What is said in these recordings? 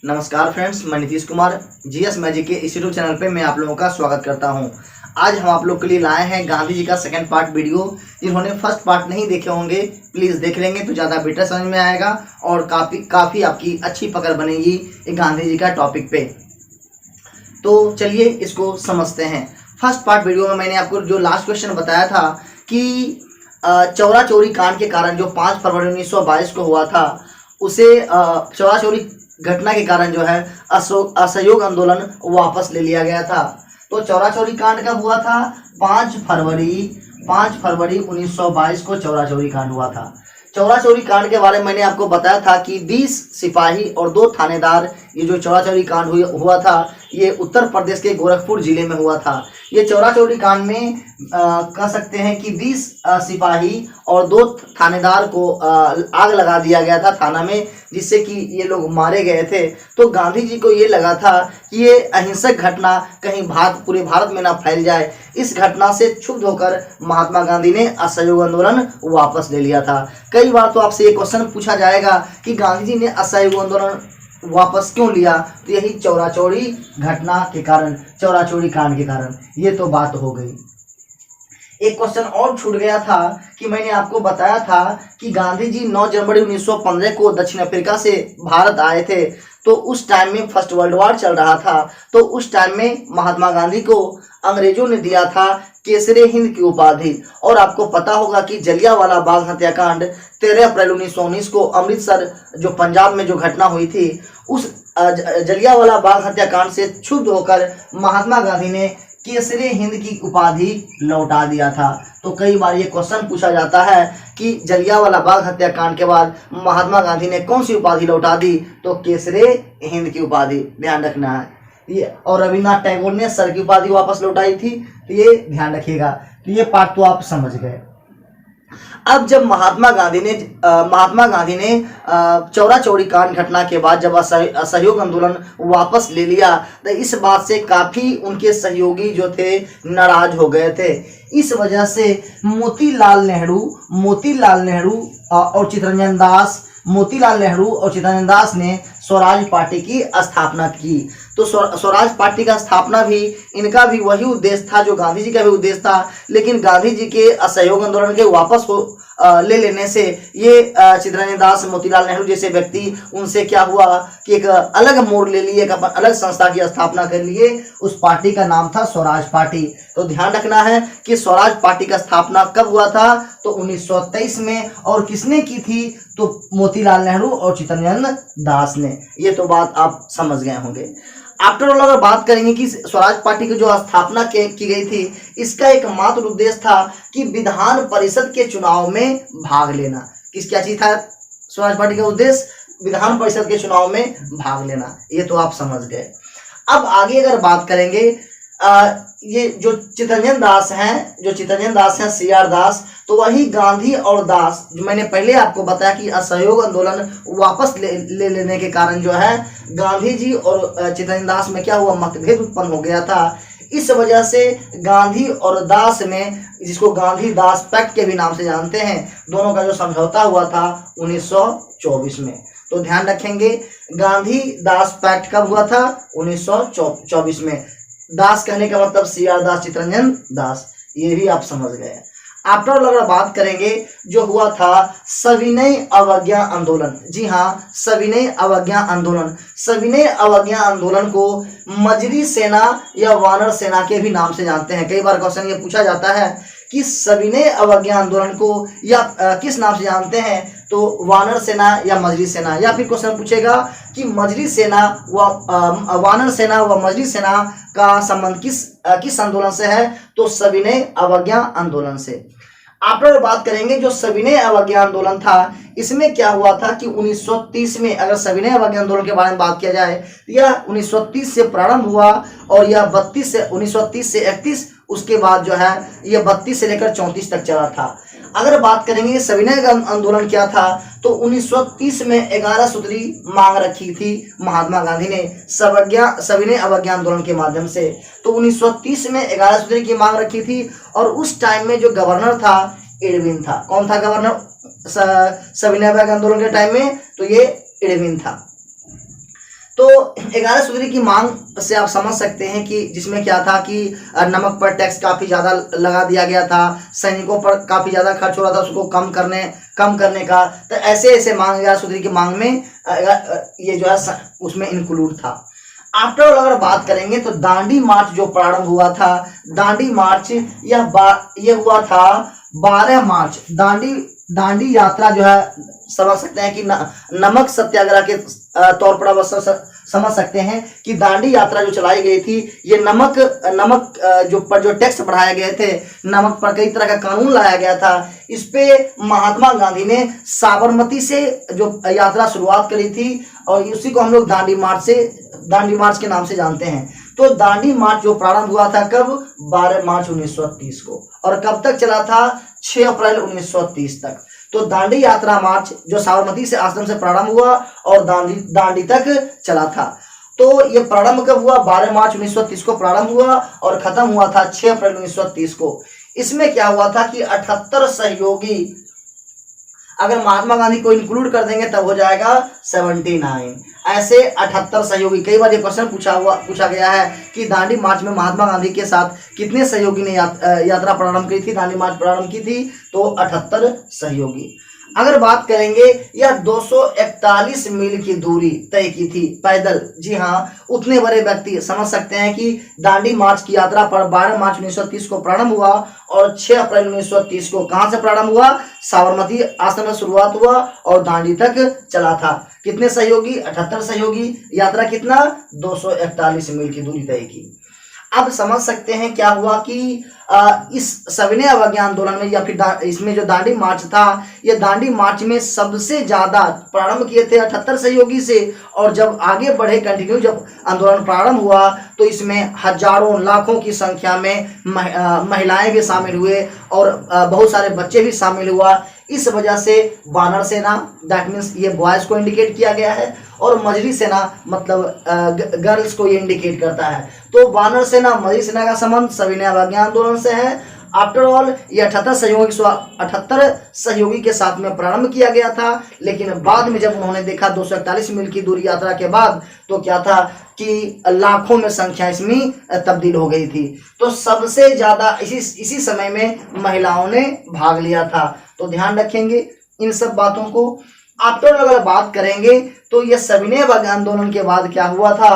नमस्कार फ्रेंड्स, मैं Nitish Kumar GS magic के इस यूट्यूब चैनल पे मैं आप लोगों का स्वागत करता हूं। आज हम आप लोग के लिए लाए हैं गांधी जी का सेकंड पार्ट वीडियो। जिन्होंने फर्स्ट पार्ट नहीं देखे होंगे प्लीज़ देख लेंगे तो ज़्यादा बेटर समझ में आएगा और काफ़ी आपकी अच्छी पकड़ बनेगी ये गांधी जी का टॉपिक पे। तो चलिए इसको समझते हैं। फर्स्ट पार्ट वीडियो में मैंने आपको जो लास्ट क्वेश्चन बताया था कि चौरा चोरी कांड के कारण जो 5 फरवरी 1922 को हुआ था उसे चौरा चोरी घटना के कारण जो है असहयोग आंदोलन वापस ले लिया गया था। तो चौरा चोरी कांड कब हुआ था? 5 फरवरी 1922 को चौरा चोरी कांड हुआ था। चौरा चोरी कांड के बारे में मैंने आपको बताया था कि 20 सिपाही और 2 थानेदार, ये जो चौरा चोरी कांड हुआ था ये उत्तर प्रदेश के गोरखपुर जिले में हुआ था। ये चौरा चोरी कांड में कह सकते हैं कि 20 सिपाही और 2 थानेदार को आग लगा दिया गया था थाना में, जिससे कि ये लोग मारे गए थे। तो गांधी जी को ये लगा था कि ये अहिंसक घटना कहीं पूरे भारत में ना फैल जाए। इस घटना से क्षुब्ध होकर महात्मा गांधी ने असहयोग आंदोलन वापस ले लिया था। कई बार तो आपसे ये क्वेश्चन पूछा जाएगा कि गांधी जी ने असहयोग आंदोलन वापस क्यों लिया? तो यही चौरा चोरी घटना के कारण, चौरा चोरी कांड के कारण। ये तो बात हो गई। एक क्वेश्चन और छूट गया था कि मैंने आपको बताया था कि गांधी जी 9 जनवरी 1915 को दक्षिण अफ्रीका से भारत आए थे। तो उस टाइम में फर्स्ट वर्ल्ड वॉर चल रहा था। तो उस टाइम में महात्मा गांधी को अंग्रेजों ने दिया था केसरे हिंद की उपाधि। और आपको पता होगा कि जलियांवाला बाग हत्याकांड 13 अप्रैल 1919 को अमृतसर जो पंजाब में जो घटना हुई थी, उस जलियांवाला बाग हत्याकांड से क्षुब्ध होकर महात्मा गांधी ने केसरे हिंद की उपाधि लौटा दिया था। तो कई बार ये क्वेश्चन पूछा जाता है कि जलियांवाला बाग हत्याकांड के बाद महात्मा गांधी ने कौन सी उपाधि लौटा दी? तो केसरे हिंद की उपाधि, ध्यान रखना है ये। और रविन्द्रनाथ टैगोर ने सर की उपाधि वापस लौटाई थी, तो ये ध्यान रखिएगा। तो ये पार्ट तो आप समझ गए। अब जब महात्मा गांधी ने चौरा चोरी कांड घटना के बाद जब असहयोग आंदोलन वापस ले लिया तो इस बात से काफी उनके सहयोगी जो थे नाराज हो गए थे। इस वजह से मोतीलाल नेहरू और चित्तरंजन दास ने स्वराज पार्टी की स्थापना की। तो स्वराज पार्टी का स्थापना भी इनका भी वही उद्देश्य था जो गांधी जी का भी उद्देश्य था। लेकिन गांधी जी के असहयोग आंदोलन के वापस ले लेने से ये चित्तरंजन दास, मोतीलाल नेहरू जैसे व्यक्ति, उनसे क्या हुआ कि एक अलग मोड़ ले लिए, एक अलग संस्था की स्थापना कर लिए। उस पार्टी का नाम था स्वराज पार्टी। तो ध्यान रखना है कि स्वराज पार्टी का स्थापना कब हुआ था? तो 1923 में। और किसने की थी? तो मोतीलाल नेहरू और चित्तरंजन दास ने। ये तो बात आप समझ गए होंगे। आफ्टर ऑल अगर बात करेंगे कि स्वराज पार्टी की जो स्थापना की गई थी, इसका एकमात्र उद्देश्य था कि विधान परिषद के चुनाव में भाग लेना। क्या चीज था स्वराज पार्टी का उद्देश्य? विधान परिषद के चुनाव में भाग लेना। ये तो आप समझ गए। अब आगे अगर बात करेंगे, ये जो चित्तरंजन दास हैं CR दास, तो वही गांधी और दास, जो मैंने पहले आपको बताया कि असहयोग आंदोलन वापस ले लेने के कारण जो है गांधी जी और चित्तरंजन दास में क्या हुआ, मतभेद उत्पन्न हो गया था। इस वजह से गांधी और दास में, जिसको गांधी दास पैक्ट के भी नाम से जानते हैं, दोनों का जो समझौता हुआ था 1924 में। तो ध्यान रखेंगे, गांधी दास पैक्ट कब हुआ था? 1924 में। दास कहने का मतलब CR दास, चित्तरंजन दास, ये भी आप समझ गए। आफ्टर ऑल अगर बात करेंगे, जो हुआ था सविनय अवज्ञा आंदोलन। जी हाँ, सविनय अवज्ञा आंदोलन को मजरी सेना या वानर सेना के भी नाम से जानते हैं। कई बार क्वेश्चन ये पूछा जाता है कि सविनय अवज्ञा आंदोलन को या किस नाम से जानते हैं? तो वानर सेना या मजरी सेना। या फिर क्वेश्चन पूछेगा कि मजरी सेना व वानर सेना व मजरी सेना का संबंध किस आंदोलन से है? तो सविनय अवज्ञा आंदोलन से। आफ्टर बात करेंगे, जो सविनय अवज्ञा आंदोलन था, इसमें क्या हुआ था कि 1930 में, अगर सविनय अवज्ञा आंदोलन के बारे में बात किया जाए, यह 1930 से प्रारंभ हुआ और यह 1930 से 31, उसके बाद जो है यह 32 से लेकर 34 तक चला था। अगर बात करेंगे सविनय आंदोलन क्या था, तो 1930 में 11 सूत्री मांग रखी थी महात्मा गांधी ने सविनय अवज्ञा आंदोलन के माध्यम से। तो 1930 में 11 सूत्री की मांग रखी थी और उस टाइम में जो गवर्नर था इरविन था। कौन था गवर्नर सविनय अवज्ञा आंदोलन के टाइम में? तो ये इरविन था। तो 11 सूत्री की मांग से आप समझ सकते हैं कि जिसमें क्या था कि नमक पर टैक्स काफी ज्यादा लगा दिया गया था, सैनिकों पर काफी ज्यादा खर्च हो रहा था, उसको कम करने का। तो ऐसे ऐसे मांग 11 सूत्री की मांग में ये जो है उसमें इंक्लूड था। आफ्टर ऑल अगर बात करेंगे तो दांडी मार्च जो प्रारंभ हुआ था, दांडी मार्च ये हुआ था 12 मार्च। दांडी यात्रा जो है समझ सकते हैं कि नमक सत्याग्रह के तौर पर आप समझ सकते हैं कि दांडी यात्रा जो चलाई गई थी, ये नमक जो टैक्स बढ़ाए गए थे, नमक पर कई तरह का कानून लाया गया था। इस पे महात्मा गांधी ने साबरमती से जो यात्रा शुरुआत करी थी और उसी को हम लोग दांडी मार्च के नाम से जानते हैं। तो दांडी मार्च जो प्रारंभ हुआ था कब? 12 मार्च 1930 को, और कब तक चला था? 6 अप्रैल 1930 तक। तो दांडी यात्रा मार्च जो साबरमती से आश्रम से प्रारंभ हुआ और दांडी तक चला था। तो ये प्रारंभ कब हुआ? 12 मार्च 1930 को प्रारंभ हुआ और खत्म हुआ था 6 अप्रैल 1930 को। इसमें क्या हुआ था कि 78 सहयोगी, अगर महात्मा गांधी को इंक्लूड कर देंगे तब हो जाएगा 79। ऐसे 78 सहयोगी। कई बार ये क्वेश्चन पूछा गया है कि दांडी मार्च में महात्मा गांधी के साथ कितने सहयोगी ने यात्रा प्रारंभ की थी, दांडी मार्च प्रारंभ की थी? तो 78 सहयोगी। अगर बात करेंगे, यह 241 मील की दूरी तय की थी पैदल। जी हाँ, उतने बड़े व्यक्ति समझ सकते हैं कि दांडी मार्च की यात्रा पर 12 मार्च 1930 को प्रारंभ हुआ और 6 अप्रैल 1930 को कहां से प्रारंभ हुआ? साबरमती आश्रम में शुरुआत हुआ और दांडी तक चला था। कितने सहयोगी? 78 सहयोगी। यात्रा कितना? 241 मील की दूरी तय की। अब समझ सकते हैं क्या हुआ कि इस सविनय अवज्ञा आंदोलन में या फिर इसमें जो दांडी मार्च था, ये दांडी मार्च में सबसे ज्यादा प्रारंभ किए थे 78 सहयोगी से, और जब आगे बढ़े कंटिन्यू जब आंदोलन प्रारंभ हुआ तो इसमें हजारों लाखों की संख्या में महिलाएं भी शामिल हुए और बहुत सारे बच्चे भी शामिल हुआ। इस वजह से वानर सेना, दैट मीन्स ये बॉयज को इंडिकेट किया गया है, और मजरी सेना मतलब गर्ल्स को ये इंडिकेट करता है। तो वानर सेना मजरी सेना का संबंध सविनय अवज्ञा आंदोलन से है। आफ्टर ऑल ये 78 सहयोगी के साथ में प्रारंभ किया गया था, लेकिन बाद में जब उन्होंने देखा 241 मील की दूरी यात्रा के बाद, तो क्या था कि लाखों में संख्या इसमें तब्दील हो गई थी। तो सबसे ज्यादा इसी समय में महिलाओं ने भाग लिया था। तो ध्यान रखेंगे इन सब बातों को। आफ्टर अगर बात करेंगे तो यह सविनय अवज्ञा आंदोलन के बाद क्या हुआ था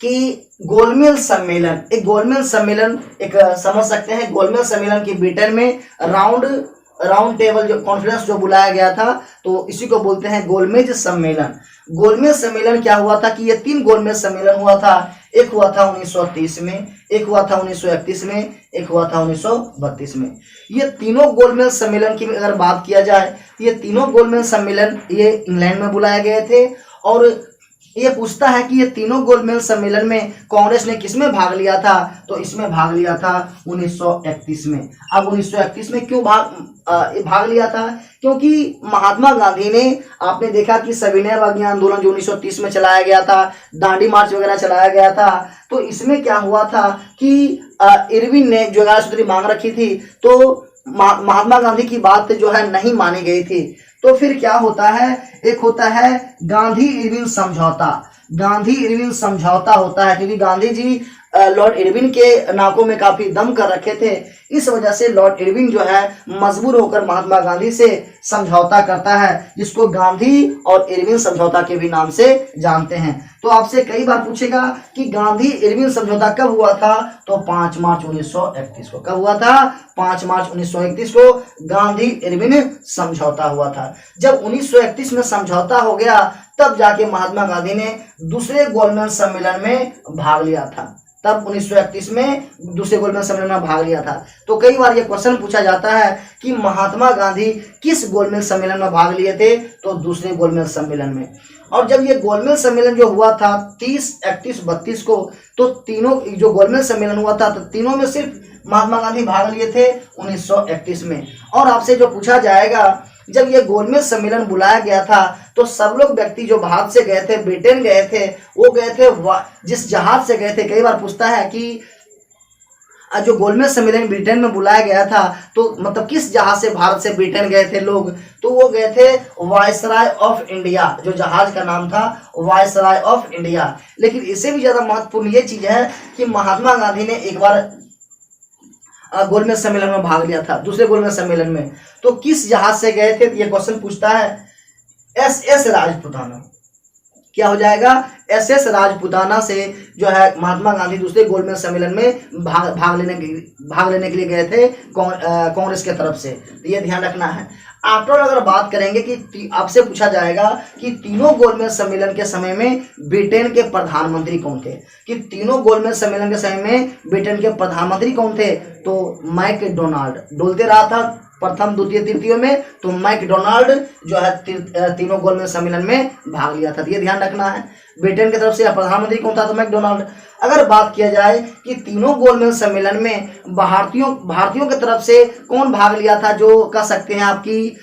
कि गोलमेज सम्मेलन, एक समझ सकते हैं गोलमेज सम्मेलन की ब्रिटेन में राउंड टेबल जो कॉन्फ्रेंस जो बुलाया गया था, तो इसी को बोलते हैं गोलमेज सम्मेलन। गोलमेज सम्मेलन क्या हुआ था कि ये 3 गोलमेज सम्मेलन हुआ था। एक हुआ था 1930 में, एक हुआ था 1931 में, एक हुआ था 1932 में। ये तीनों गोलमेज सम्मेलन की अगर बात किया जाए, ये तीनों गोलमेज सम्मेलन ये इंग्लैंड में बुलाए गए थे। और ये पूछता है कि ये तीनों गोलमेज सम्मेलन में कांग्रेस ने किसमें भाग लिया था? तो इसमें भाग लिया था 1931 में। अब 1931 में क्यों भाग लिया था? क्योंकि महात्मा गांधी ने, आपने देखा कि सविनय अवज्ञा आंदोलन जो 1930 में चलाया गया था, दांडी मार्च वगैरह चलाया गया था, तो इसमें क्या हुआ था कि इरविन ने जो 11 सूत्री मांग रखी थी, तो महात्मा गांधी की बात जो है नहीं मानी गई थी। तो फिर क्या होता है? एक होता है गांधी इरविन समझौता। गांधी इरविन समझौता होता है क्योंकि गांधी जी लॉर्ड इरविन के नाकों में काफी दम कर रखे थे। इस वजह से लॉर्ड इरविन जो है मजबूर होकर महात्मा गांधी से समझौता करता है, जिसको गांधी और इरविन समझौता के भी नाम से जानते हैं। तो आपसे कई बार पूछेगा कि गांधी इरविन समझौता कब हुआ था? तो 5 मार्च 1931 को। कब हुआ था? 5 मार्च 1931 को गांधी इरविन समझौता हुआ था। जब 1931 में समझौता हो गया, तब जाके महात्मा गांधी ने दूसरे गोलमेज सम्मेलन में भाग लिया था। तब 1931 में दूसरे गोलमेज सम्मेलन में भाग लिया था। तो कई बार ये क्वेश्चन पूछा जाता है कि महात्मा गांधी किस गोलमेज सम्मेलन में भाग लिए थे? तो दूसरे गोलमेज सम्मेलन में। और जब ये गोलमेज सम्मेलन जो हुआ था 30, 31, 32 को, तो तीनों जो गोलमेज सम्मेलन हुआ था, तो तीनों में सिर्फ महात्मा गांधी भाग लिए थे 1931 में। और आपसे जो पूछा जाएगा, जब ये गोलमेज सम्मेलन बुलाया गया था, तो सब लोग व्यक्ति जो भारत से गए थे, ब्रिटेन गए थे, वो गए थे जिस जहाज से गए थे। कई बार पूछता है कि जो गोलमेज सम्मेलन ब्रिटेन में बुलाया गया था, तो मतलब किस जहाज से भारत से ब्रिटेन गए थे लोग, तो वो गए थे वायसराय ऑफ इंडिया, जो जहाज का नाम था वायसराय ऑफ इंडिया। लेकिन इससे भी ज्यादा महत्वपूर्ण ये चीज है कि महात्मा गांधी ने एक बार गोलमेज सम्मेलन में भाग लिया था, दूसरे गोलमेज सम्मेलन में। तो किस जहाज से गए थे, ये क्वेश्चन पूछता है। SS राजपुताना, क्या हो जाएगा, SS राजपुताना से जो है महात्मा गांधी दूसरे गोलमेज सम्मेलन में भाग लेने के लिए गए थे कांग्रेस की तरफ से। तो ये ध्यान रखना है। आफ्टर अगर बात करेंगे कि आपसे पूछा जाएगा कि तीनों गोलमेज सम्मेलन के समय में ब्रिटेन के प्रधानमंत्री कौन थे, कि तीनों गोलमेज सम्मेलन के समय में ब्रिटेन के प्रधानमंत्री कौन थे, तो मैकडोनाल्ड डोलते रहा था प्रथम द्वितीय तृतीय में, तो मैकडोनाल्ड जो है तीनों गोलमेज सम्मेलन में भाग लिया था। तो ये ध्यान रखना है, ब्रिटेन की तरफ से प्रधानमंत्री कौन था, तो मैकडोनाल्ड। अगर बात किया जाए कि तीनों गोलमेज सम्मेलन में भारतीयों की तरफ से कौन भाग लिया था, जो कह सकते हैं आपकी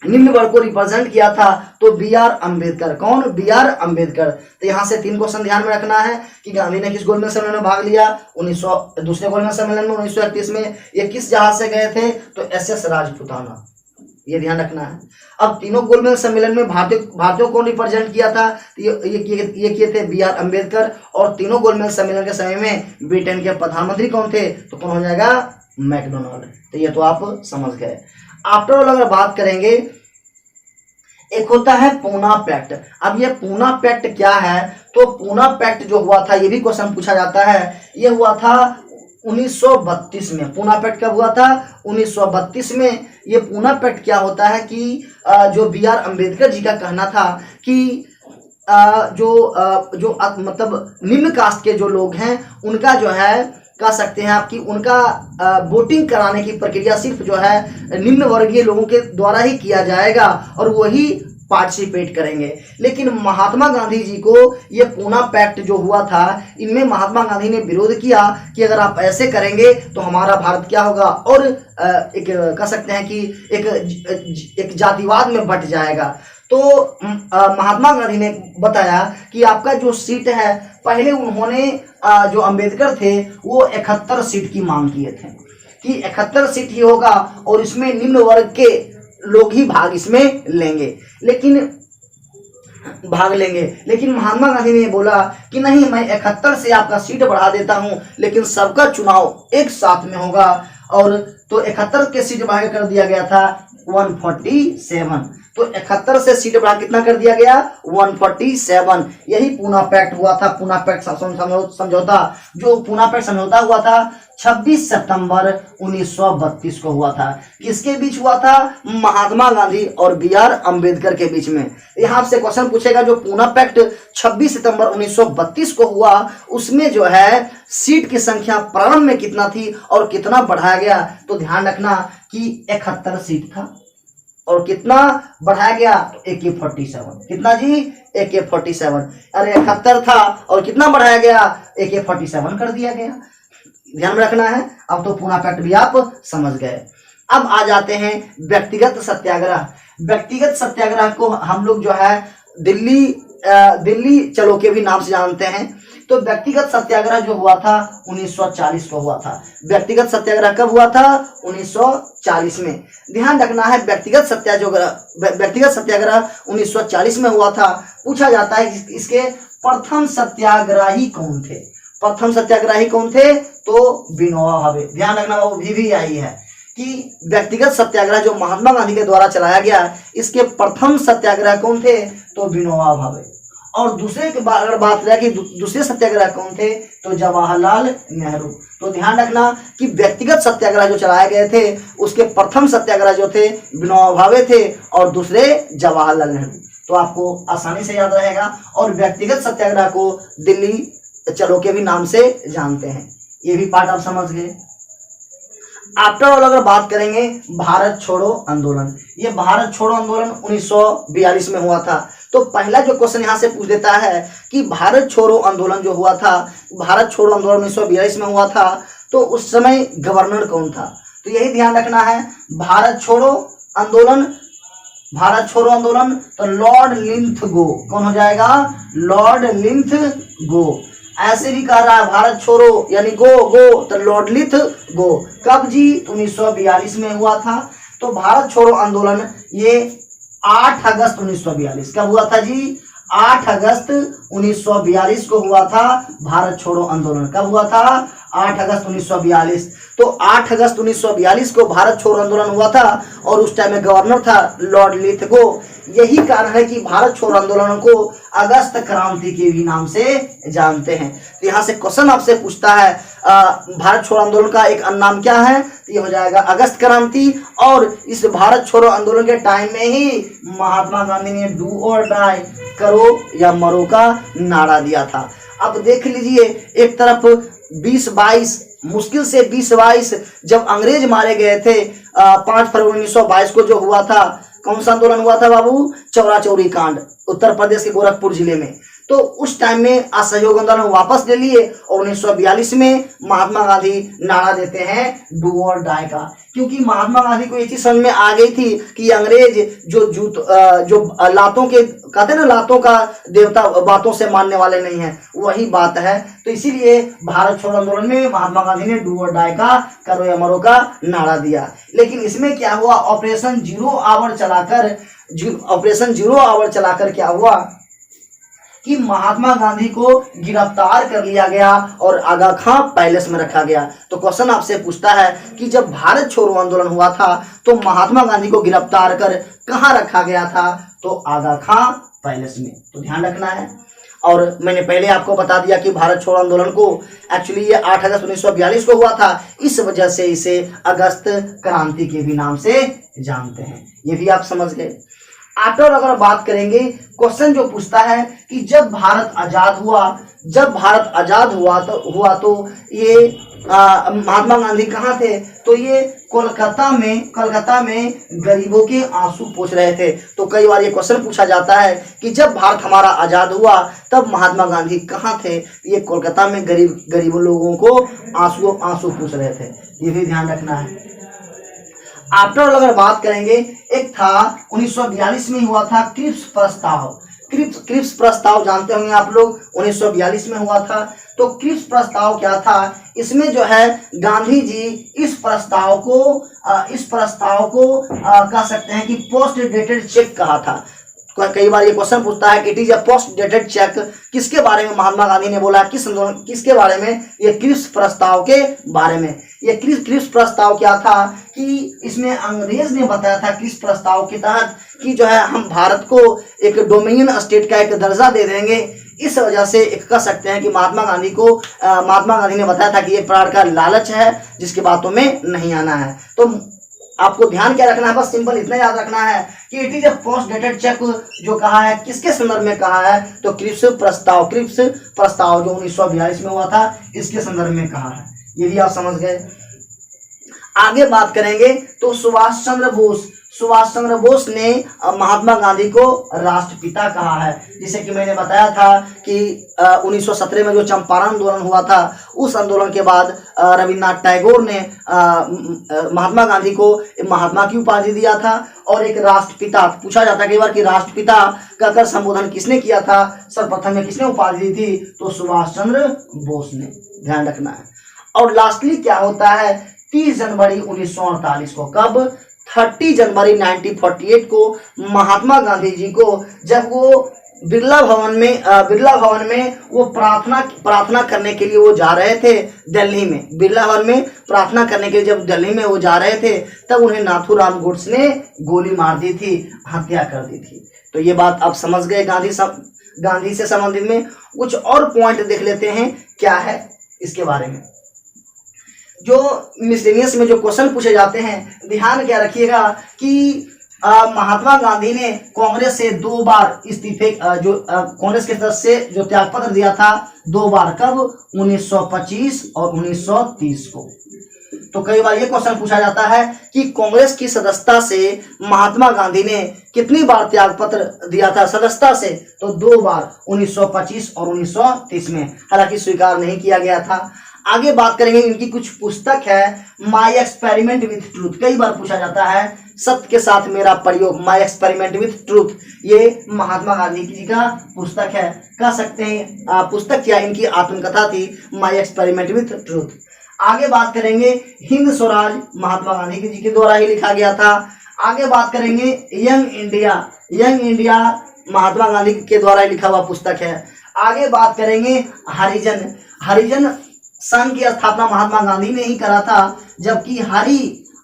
निम्न वर्ग को रिप्रेजेंट किया था, तो BR अम्बेडकर। कौन, BR अम्बेडकर। तो यहाँ से 3 क्वेश्चन ध्यान में रखना है कि गांधी ने किस गोलमेज सम्मेलन में भाग लिया, दूसरे गोलमेज सम्मेलन में 1931 में। ये किस जहाज से गए थे, तो SS राजपुताना, ये ध्यान रखना है। अब तीनों गोलमेज सम्मेलन में भारतीयों को रिप्रेजेंट किया था, तो ये किए थे BR अम्बेडकर। और तीनों गोलमेज सम्मेलन के समय में ब्रिटेन के प्रधानमंत्री कौन थे, तो कौन हो जाएगा, मैकडोनाल्ड। तो ये तो आप समझ गए। आफ्टर ऑल अगर बात करेंगे, एक होता है पूना पैक्ट। अब ये पूना पैक्ट क्या है, तो पूना पैक्ट जो हुआ था, ये भी क्वेश्चन पूछा जाता है, ये हुआ था 1932 में। पूना पैक्ट कब हुआ था, 1932 में। ये पूना पैक्ट क्या होता है कि जो BR अम्बेडकर जी का कहना था कि जो मतलब निम्न कास्ट के जो लोग हैं, उनका जो है कह सकते हैं आपकी उनका वोटिंग कराने की प्रक्रिया सिर्फ जो है निम्न वर्गीय लोगों के द्वारा ही किया जाएगा और वही पार्टिसिपेट करेंगे। लेकिन महात्मा गांधी जी को ये पूना पैक्ट जो हुआ था, इनमें महात्मा गांधी ने विरोध किया कि अगर आप ऐसे करेंगे तो हमारा भारत क्या होगा, और एक कह सकते हैं कि एक जातिवाद में बट जाएगा। तो महात्मा गांधी ने बताया कि आपका जो सीट है, पहले उन्होंने जो अंबेडकर थे वो 71 सीट की मांग किए थे कि 71 सीट ही होगा और इसमें निम्न वर्ग के लोग ही भाग इसमें लेंगे, लेकिन महात्मा गांधी ने बोला कि नहीं, मैं 71 से आपका सीट बढ़ा देता हूं, लेकिन सबका चुनाव एक साथ में होगा। और तो 71 के सीट बढ़ा कर दिया गया था 147। तो 71 से सीट बढ़ा कितना कर दिया गया, 147। यही पूना पैक्ट हुआ था, पूना पैक्ट समझौता। जो पूना पैक्ट समझौता हुआ था 26 सितंबर 1932 को हुआ था। किसके बीच हुआ था, महात्मा गांधी और BR अम्बेडकर के बीच में। यहाँ से क्वेश्चन पूछेगा, जो पूना पैक्ट 26 सितंबर 1932 को हुआ, उसमें जो है सीट की संख्या प्रारंभ में कितना थी और कितना बढ़ाया गया, तो ध्यान रखना कि 71 सीट था और कितना बढ़ाया गया, AK-47। कितना जी, AK-47। अरे 71 था और कितना बढ़ाया गया, AK-47 कर दिया गया। ध्यान में रखना है। अब तो पूना पैक्ट भी आप समझ गए। अब आ जाते हैं व्यक्तिगत सत्याग्रह। व्यक्तिगत सत्याग्रह को हम लोग जो है दिल्ली चलो के भी नाम से जानते हैं। तो व्यक्तिगत सत्याग्रह जो हुआ था 1940 को हुआ था। व्यक्तिगत सत्याग्रह कब हुआ था, 1940 में। ध्यान रखना है, व्यक्तिगत सत्याग्रह 1940 में हुआ था। पूछा जाता है इसके प्रथम सत्याग्रही कौन थे। प्रथम सत्याग्रही कौन थे, तो विनोबा भावे। ध्यान रखना, वो भी आई है कि व्यक्तिगत सत्याग्रह जो महात्मा गांधी के द्वारा चलाया गया, इसके प्रथम सत्याग्रह कौन थे, तो विनोबा भावे। और दूसरे के अगर बात रहे कि दूसरे सत्याग्रह कौन थे, तो जवाहरलाल नेहरू। तो ध्यान रखना कि व्यक्तिगत सत्याग्रह जो चलाए गए थे, उसके प्रथम सत्याग्रह जो थे विनोबा भावे थे और दूसरे जवाहरलाल नेहरू। तो आपको आसानी से याद रहेगा। और व्यक्तिगत सत्याग्रह को दिल्ली चलो के भी नाम से जानते हैं। ये भी पार्ट आप समझ गए। आफ्टर ऑल अगर बात करेंगे भारत छोड़ो आंदोलन, ये भारत छोड़ो आंदोलन 1942 में हुआ था। तो पहला जो क्वेश्चन यहाँ से पूछ देता है कि भारत छोड़ो आंदोलन जो हुआ था, भारत छोड़ो आंदोलन 1942 में हुआ था, तो उस समय गवर्नर कौन था, तो यही ध्यान रखना है। भारत छोड़ो आंदोलन तो लॉर्ड लिंथगो। कौन हो जाएगा, लॉर्ड लिंथगो। ऐसे भी कह रहा है भारत छोड़ो यानी गो गो, तो लॉर्डलिथ गो। कब जी? 1942 में हुआ था। तो भारत छोड़ो आंदोलन ये 8 अगस्त 1942 कब हुआ था जी? 8 अगस्त 1942 को हुआ था भारत छोड़ो आंदोलन। कब हुआ था? 8 अगस्त 1942। तो 8 अगस्त 1942 को भारत छोड़ो आंदोलन हुआ था और उस टाइम में गवर्नर था लॉर्ड लिथगो। यही कारण है कि भारत छोड़ो आंदोलन को अगस्त क्रांति के भी नाम से जानते हैं। तो यहाँ से क्वेश्चन आपसे पूछता है भारत छोड़ो आंदोलन का एक अन्य नाम क्या है? तो ये हो जाएगा अगस्त क्रांति। और इस भारत छोड़ो आंदोलन के टाइम में ही महात्मा गांधी ने डू और डाई, करो या मरो का नारा दिया था। अब देख लीजिए, एक तरफ 20-22 मुश्किल से 20-22 जब अंग्रेज मारे गए थे 5 फरवरी 1922 को जो हुआ था, कौन सा आंदोलन हुआ था बाबू? चौरा चौरी कांड, उत्तर प्रदेश के गोरखपुर जिले में। तो उस टाइम में असहयोग आंदोलन वापस ले लिए और 1942 में महात्मा गांधी नारा देते हैं डू और डाई का। क्योंकि महात्मा गांधी को ये चीज समझ में आ गई थी कि अंग्रेज जो लातों के कहते हैं ना, लातों का देवता बातों से मानने वाले नहीं है, वही बात है। तो इसीलिए भारत छोड़ो आंदोलन में महात्मा गांधी ने डू और डाई का, करो या मरो का नारा दिया। लेकिन इसमें क्या हुआ? ऑपरेशन जीरो आवर चलाकर क्या हुआ कि महात्मा गांधी को गिरफ्तार कर लिया गया और आगा खां पैलेस में रखा गया। तो क्वेश्चन आपसे पूछता है कि जब भारत छोड़ो आंदोलन हुआ था तो महात्मा गांधी को गिरफ्तार कर कहाँ रखा गया था? तो आगा खां पैलेस में। तो ध्यान रखना है। और मैंने पहले आपको बता दिया कि भारत छोड़ो आंदोलन को एक्चुअली ये 8 अगस्त 1942 को हुआ था, इस वजह से इसे अगस्त क्रांति के भी नाम से जानते हैं। ये भी आप समझ गए। आफ्टर अगर बात करेंगे, क्वेश्चन जो पूछता है कि जब भारत आजाद हुआ तो ये महात्मा गांधी कहाँ थे? तो ये कोलकाता में गरीबों के आंसू पोंछ रहे थे। तो कई बार ये क्वेश्चन पूछा जाता है कि जब भारत हमारा आजाद हुआ तब महात्मा गांधी कहाँ थे? ये कोलकाता में गरीबों लोगों को आंसू पोंछ रहे थे। ये भी ध्यान रखना है। आफ्टर अगर बात करेंगे, एक था 1942 में हुआ था क्रिप्स प्रस्ताव। क्रिप्स प्रस्ताव जानते होंगे आप लोग, 1942 में हुआ था। तो क्रिप्स प्रस्ताव क्या था? इसमें जो है गांधी जी इस प्रस्ताव को कह सकते हैं कि पोस्ट डेटेड चेक कहा था। कई बार ये क्वेश्चन पूछता है कि it is a post dated cheque, किसके बारे में महात्मा गांधी ने बोला? किसके बारे में? ये क्रिप्स प्रस्ताव के बारे में। ये क्रिप्स प्रस्ताव क्या था कि इसमें अंग्रेज ने बताया था क्रिप्स प्रस्ताव के तहत कि जो है हम भारत को एक डोमिनियन स्टेट का एक दर्जा दे देंगे। इस वजह से एक कह सकते हैं कि महात्मा गांधी ने बताया था कि ये प्रकार का लालच है जिसकी बातों में नहीं आना है। तो आपको ध्यान क्या रखना है? बस सिंपल इतना याद रखना है कि it is a post dated cheque जो कहा है, किसके संदर्भ में कहा है? तो क्रिप्स प्रस्ताव जो 1942 में हुआ था, इसके संदर्भ में कहा है। ये भी आप समझ गए। आगे बात करेंगे तो सुभाष चंद्र बोस ने महात्मा गांधी को राष्ट्रपिता कहा है। जैसे कि मैंने बताया था कि 1917 में जो चंपारण आंदोलन हुआ था, उस आंदोलन के बाद रविन्द्रनाथ टैगोर ने महात्मा गांधी को महात्मा की उपाधि दिया था। और एक राष्ट्रपिता पूछा जाता है कई बार कि राष्ट्रपिता कहकर संबोधन किसने किया था? सर्वप्रथम में किसने उपाधि दी थी? तो सुभाष चंद्र बोस ने। ध्यान रखना है। और लास्टली क्या होता है? 30 जनवरी 1948 को, कब? 30 जनवरी 1948 को महात्मा गांधी जी को जब वो बिरला भवन में वो प्रार्थना करने के लिए वो जा रहे थे दिल्ली में, बिरला भवन में प्रार्थना करने के लिए जब दिल्ली में वो जा रहे थे, तब उन्हें नाथूराम गोडसे ने गोली मार दी थी, हत्या कर दी थी। तो ये बात आप समझ गए। गांधी से संबंधित में कुछ और पॉइंट देख लेते हैं क्या है इसके बारे में। जो मिसलेनियस में जो क्वेश्चन पूछे जाते हैं, ध्यान क्या रखिएगा कि महात्मा गांधी ने कांग्रेस से 2 बार इस्तीफे कांग्रेस के तरफ से जो त्यागपत्र दिया था 2 बार, कब? 1925 और 1930 को। तो कई बार ये क्वेश्चन पूछा जाता है कि कांग्रेस की सदस्यता से महात्मा गांधी ने कितनी बार त्यागपत्र दिया था सदस्यता से? तो 2 बार, 1925 और 1930 में। हालांकि स्वीकार नहीं किया गया था। आगे बात करेंगे इनकी कुछ पुस्तक है माई एक्सपेरिमेंट विथ ट्रूथ। कई बार पूछा जाता है सत्य के साथ मेरा प्रयोग, माई एक्सपेरिमेंट विथ ट्रूथ, ये महात्मा गांधी जी का पुस्तक है, कह सकते हैं पुस्तक क्या इनकी आत्मकथा थी माई एक्सपेरिमेंट विथ ट्रूथ। आगे बात करेंगे हिंद स्वराज, महात्मा गांधी जी के द्वारा ही लिखा गया था। आगे बात करेंगे young India, young India Mahatma Gandhi के द्वारा लिखा हुआ पुस्तक है। आगे बात करेंगे हरिजन, हरिजन संघ की स्थापना महात्मा गांधी ने ही करा था, जबकि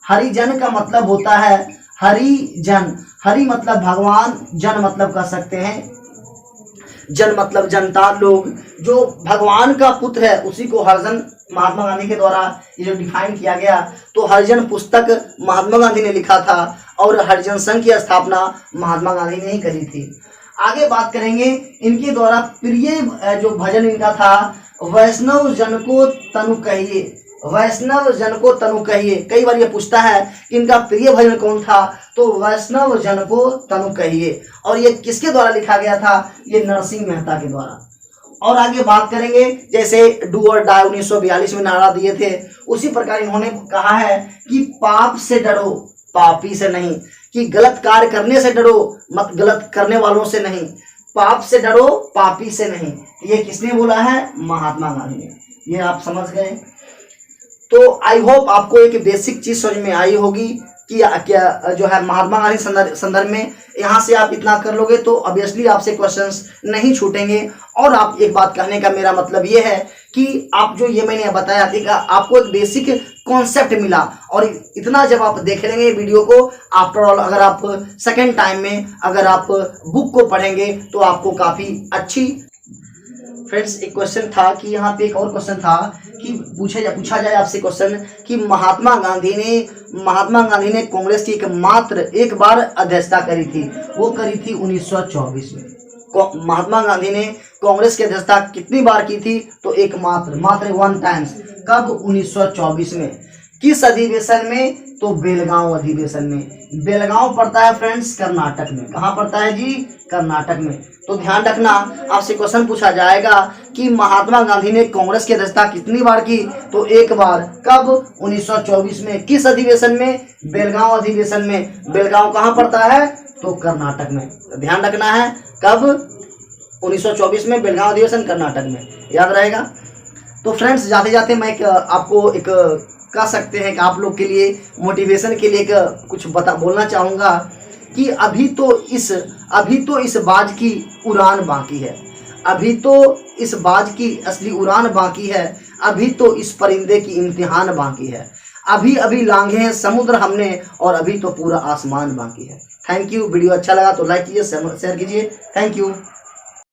हरिजन का मतलब होता है हरिजन, हरि मतलब भगवान, जन मतलब कह सकते हैं जन मतलब जनता, लोग, जो भगवान का पुत्र है उसी को हरिजन महात्मा गांधी के द्वारा ये जो डिफाइन किया गया। तो हरिजन पुस्तक महात्मा गांधी ने लिखा था और हरिजन संघ की स्थापना महात्मा गांधी ने ही करी थी। आगे बात करेंगे इनके द्वारा प्रिय जो भजन इनका था, वैष्णव जन को तनु कहिए, वैष्णव जन को तनु कहिए। कई बार ये पूछता है कि इनका प्रिय भजन कौन था, तो वैष्णव जन को तनु कहिए। और ये किसके द्वारा लिखा गया था, ये नरसिंह मेहता के द्वारा। और आगे बात करेंगे जैसे डू और डाई 1942 में नारा दिए थे, उसी प्रकार इन्होंने कहा है कि पाप से डरो पापी से नहीं, कि गलत कार्य करने से डरो मत गलत करने वालों से नहीं, पाप से डरो पापी से नहीं। ये किसने बोला है, महात्मा गांधी ने। ये आप समझ गए। तो आई होप आपको एक बेसिक चीज समझ में आई होगी कि क्या जो है महात्मा गांधी संदर्भ में, यहाँ से आप इतना कर लोगे तो ऑब्वियसली आपसे क्वेश्चंस नहीं छूटेंगे। और आप एक बात कहने का मेरा मतलब ये है कि आप जो ये मैंने बताया था आपको एक बेसिक कॉन्सेप्ट मिला, और इतना जब आप देख लेंगे वीडियो को, आफ्टर ऑल अगर आप सेकेंड टाइम में अगर आप बुक को पढ़ेंगे तो आपको काफ़ी अच्छी। फ्रेंड्स एक क्वेश्चन था कि यहाँ पे एक और क्वेश्चन था कि पूछा जाए आपसे क्वेश्चन कि महात्मा गांधी ने कांग्रेस की एक बार अध्यक्षता करी थी, वो करी थी 1924 में। महात्मा गांधी ने कांग्रेस की अध्यक्षता कितनी बार की थी, तो एक मात्र वन टाइम्स। कब, 1924 में। किस अधिवेशन में, तो बेलगांव अधिवेशन में। बेलगांव पड़ता है फ्रेंड्स कर्नाटक में। कहाँ पड़ता है जी, कर्नाटक में। तो ध्यान रखना, आपसे क्वेश्चन पूछा जाएगा कि महात्मा गांधी ने कांग्रेस की अध्यक्षता कितनी बार की, तो एक बार। कब, 1924 में। किस अधिवेशन में, बेलगांव अधिवेशन में। बेलगांव कहाँ पड़ता है, तो कर्नाटक में। ध्यान रखना है, कब, 1924 में, बेलगांव अधिवेशन कर्नाटक में, याद रहेगा। तो फ्रेंड्स जाते जाते मैं आपको एक कह सकते हैं कि आप लोग के लिए मोटिवेशन के लिए कुछ बोलना चाहूँगा कि अभी तो इस बाज की उड़ान बाकी है, अभी तो इस बाज की असली उड़ान बाकी है, अभी तो इस परिंदे की इम्तिहान बाकी है, अभी अभी लांघे हैं समुद्र हमने और अभी तो पूरा आसमान बाकी है। Thank you. वीडियो अच्छा लगा तो लाइक कीजिए, शेयर कीजिए। Thank you.